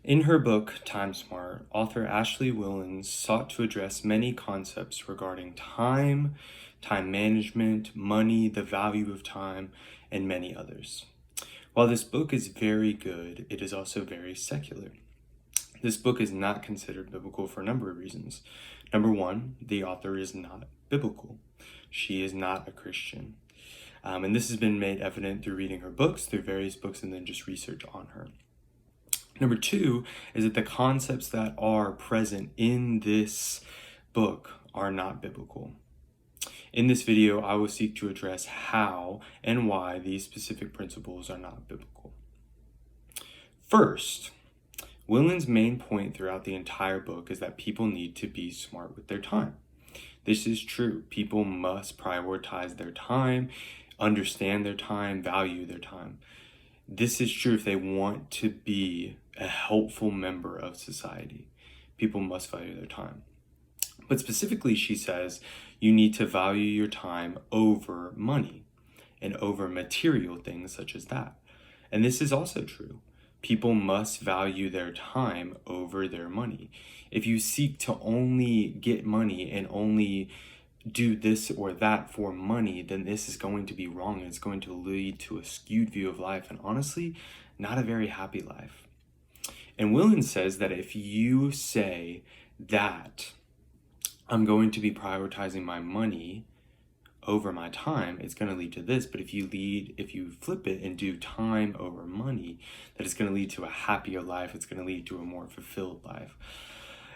In her book, Time Smart, author Ashley Willens sought to address many concepts regarding time, time management, money, the value of time, and many others. While this book is very good, it is also very secular. This book is not considered biblical for a number of reasons. Number one, the author is not biblical. She is not a Christian. And this has been made evident through reading her books, through various books, and then just research on her. Number two is that the concepts that are present in this book are not biblical. In this video, I will seek to address how and why these specific principles are not biblical. First, Willen's main point throughout the entire book is that people need to be smart with their time. This is true. People must prioritize their time, understand their time, value their time. This is true if they want to be a helpful member of society. People must value their time. But specifically, she says, you need to value your time over money and over material things such as that. And this is also true. People must value their time over their money. If you seek to only get money and only do this or that for money, then this is going to be wrong. It's going to lead to a skewed view of life and honestly, not a very happy life. And Willens says that if you say that I'm going to be prioritizing my money over my time, it's going to lead to this. But if you flip it and do time over money, that it's going to lead to a happier life. It's going to lead to a more fulfilled life.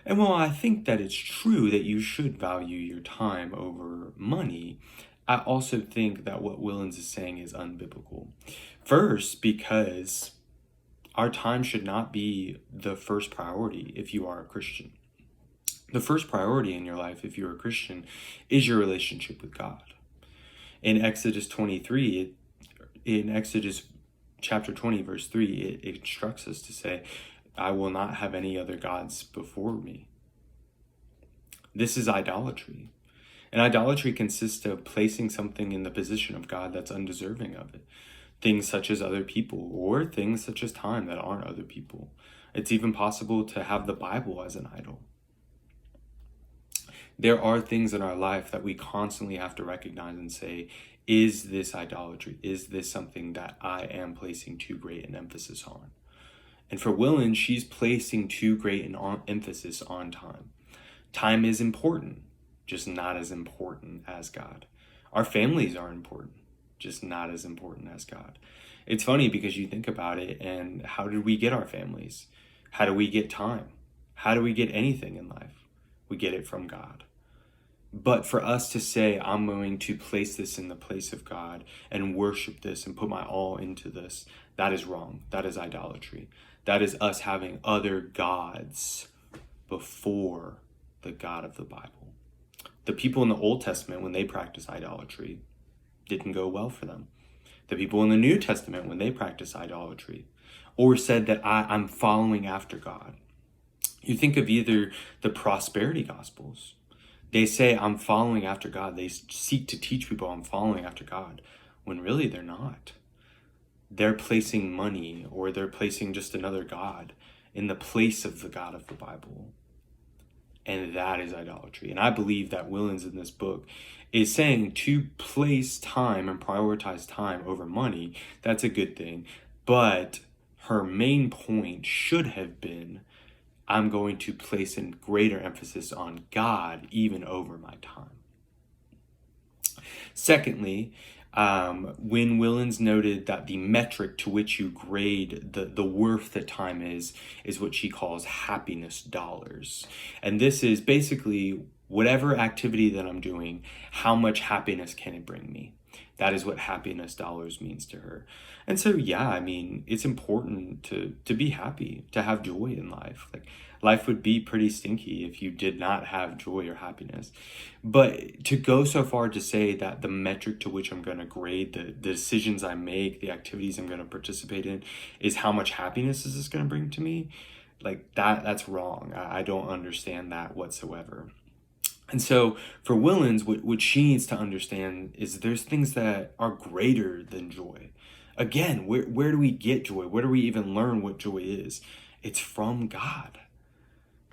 And while I think that it's true that you should value your time over money, I also think that what Willens is saying is unbiblical. First, because our time should not be the first priority if you are a Christian. The first priority in your life, if you're a Christian, is your relationship with God. In Exodus chapter 20, verse 3, it instructs us to say, I will not have any other gods before me. This is idolatry. And idolatry consists of placing something in the position of God that's undeserving of it. Things such as other people or things such as time that aren't other people. It's even possible to have the Bible as an idol. There are things in our life that we constantly have to recognize and say, is this idolatry? Is this something that I am placing too great an emphasis on? And for Willens, she's placing too great an emphasis on time. Time is important, just not as important as God. Our families are important, just not as important as God. It's funny because you think about it, and how did we get our families? How do we get time? How do we get anything in life? We get it from God. But for us to say, I'm going to place this in the place of God and worship this and put my all into this, that is wrong. That is idolatry. That is us having other gods before the God of the Bible. The people in the Old Testament, when they practiced idolatry, didn't go well for them. The people in the New Testament, when they practiced idolatry, or said that I'm following after God. You think of either the prosperity gospels. They say, I'm following after God. They seek to teach people I'm following after God, when really they're not. They're placing money or they're placing just another God in the place of the God of the Bible. And that is idolatry. And I believe that Willens in this book is saying to place time and prioritize time over money, that's a good thing. But her main point should have been, I'm going to place a greater emphasis on God even over my time. Secondly, when Willens noted that the metric to which you grade the worth that time is what she calls happiness dollars. And this is basically whatever activity that I'm doing, how much happiness can it bring me? That is what happiness dollars means to her. And so, yeah, I mean, it's important to be happy, to have joy in life. Like, life would be pretty stinky if you did not have joy or happiness. But to go so far to say that the metric to which I'm going to grade the decisions I make, the activities I'm going to participate in, is how much happiness is this going to bring to me, like that's wrong. I don't understand that whatsoever. And so for Willens, what she needs to understand is there's things that are greater than joy. Again, where do we get joy? Where do we even learn what joy is? It's from God.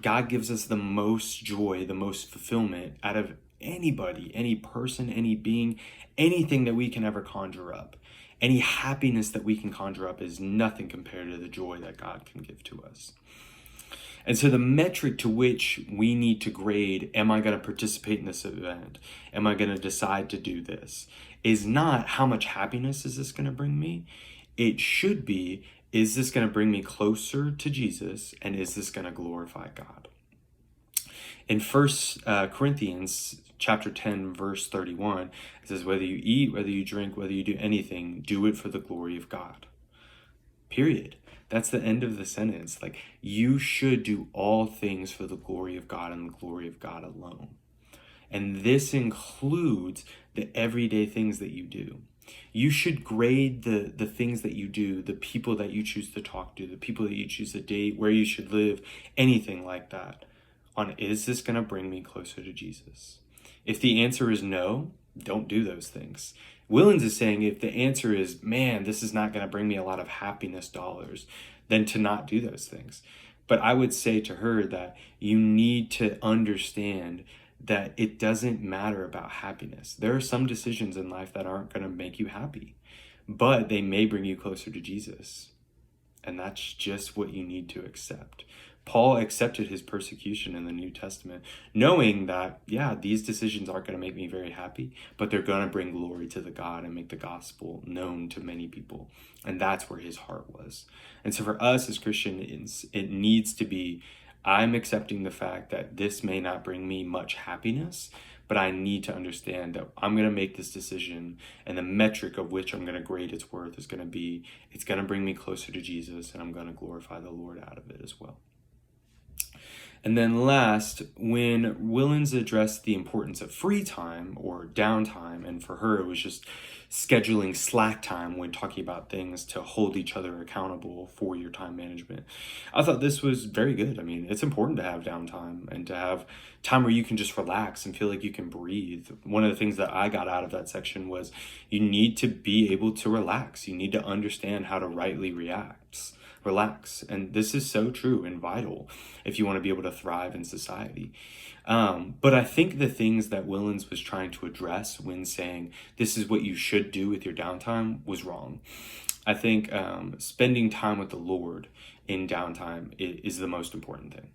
God gives us the most joy, the most fulfillment out of anybody, any person, any being, anything that we can ever conjure up. Any happiness that we can conjure up is nothing compared to the joy that God can give to us. And so the metric to which we need to grade, am I going to participate in this event? Am I going to decide to do this? Is not how much happiness is this going to bring me? It should be, is this going to bring me closer to Jesus? And is this going to glorify God? In 1 Corinthians chapter 10, verse 31, it says, whether you eat, whether you drink, whether you do anything, do it for the glory of God. Period. That's the end of the sentence. Like, you should do all things for the glory of God and the glory of God alone. And this includes the everyday things that you do. You should grade the things that you do, the people that you choose to talk to, the people that you choose to date, where you should live, anything like that, on, is this going to bring me closer to Jesus? If the answer is no, don't do those things. Willens is saying if the answer is, man, this is not going to bring me a lot of happiness dollars, then to not do those things. But I would say to her that you need to understand that it doesn't matter about happiness. There are some decisions in life that aren't going to make you happy, but they may bring you closer to Jesus. And that's just what you need to accept. Paul accepted his persecution in the New Testament, knowing that, yeah, these decisions aren't going to make me very happy, but they're going to bring glory to the God and make the gospel known to many people. And that's where his heart was. And so for us as Christians, it needs to be, I'm accepting the fact that this may not bring me much happiness, but I need to understand that I'm going to make this decision, and the metric of which I'm going to grade its worth is going to be, it's going to bring me closer to Jesus, and I'm going to glorify the Lord out of it as well. And then last, when Willens addressed the importance of free time or downtime, and for her it was just scheduling slack time when talking about things to hold each other accountable for your time management, I thought this was very good. I mean, it's important to have downtime and to have time where you can just relax and feel like you can breathe. One of the things that I got out of that section was you need to be able to relax. You need to understand how to rightly relax. And this is so true and vital if you want to be able to thrive in society. But I think the things that Willens was trying to address when saying this is what you should do with your downtime was wrong. I think spending time with the Lord in downtime is the most important thing.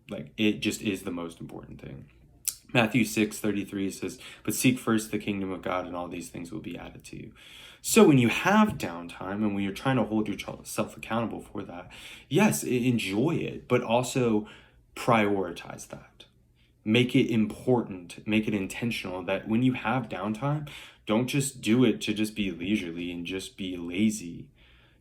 Like, it just is the most important thing. Matthew 6:33 says, but seek first the kingdom of God and all these things will be added to you. So when you have downtime and when you're trying to hold yourself accountable for that, yes, enjoy it, but also prioritize that. Make it important, make it intentional that when you have downtime, don't just do it to just be leisurely and just be lazy.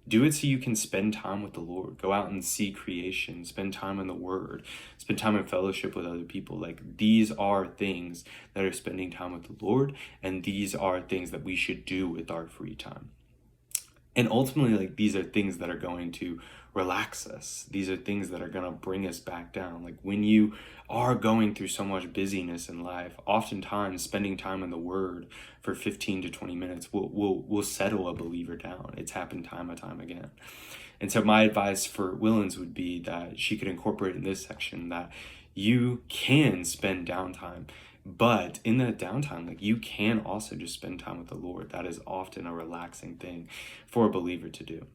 Do it so you can spend time with the Lord. Go out and see creation, spend time in the Word, spend time in fellowship with other people. Like, these are things that are spending time with the Lord, and these are things that we should do with our free time. And ultimately, like, these are things that are going to relax us. These are things that are going to bring us back down. Like, when you are going through so much busyness in life, oftentimes spending time in the Word for 15 to 20 minutes will settle a believer down. It's happened time and time again. And so my advice for Willens would be that she could incorporate in this section that you can spend downtime, but in that downtime, like, you can also just spend time with the Lord. That is often a relaxing thing for a believer to do.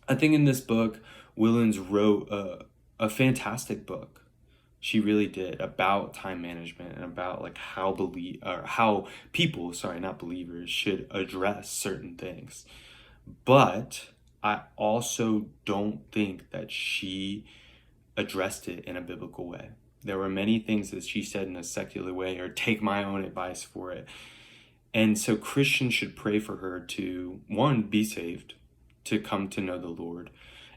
I think in this book, Willens wrote a fantastic book. She really did, about time management and about like how people, not believers, should address certain things. But I also don't think that she addressed it in a biblical way. There were many things that she said in a secular way, or take my own advice for it. And so Christians should pray for her to, one, be saved, to come to know the Lord.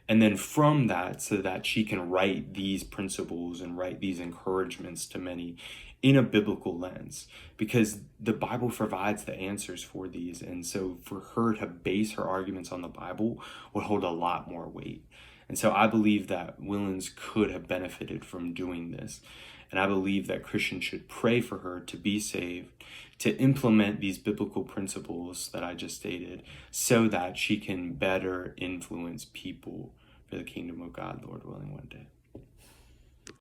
And then from that, so that she can write these principles and write these encouragements to many in a biblical lens, because the Bible provides the answers for these. And so for her to base her arguments on the Bible would hold a lot more weight. And so I believe that Willens could have benefited from doing this. And I believe that Christians should pray for her to be saved, to implement these biblical principles that I just stated, so that she can better influence people for the kingdom of God, Lord willing, one day.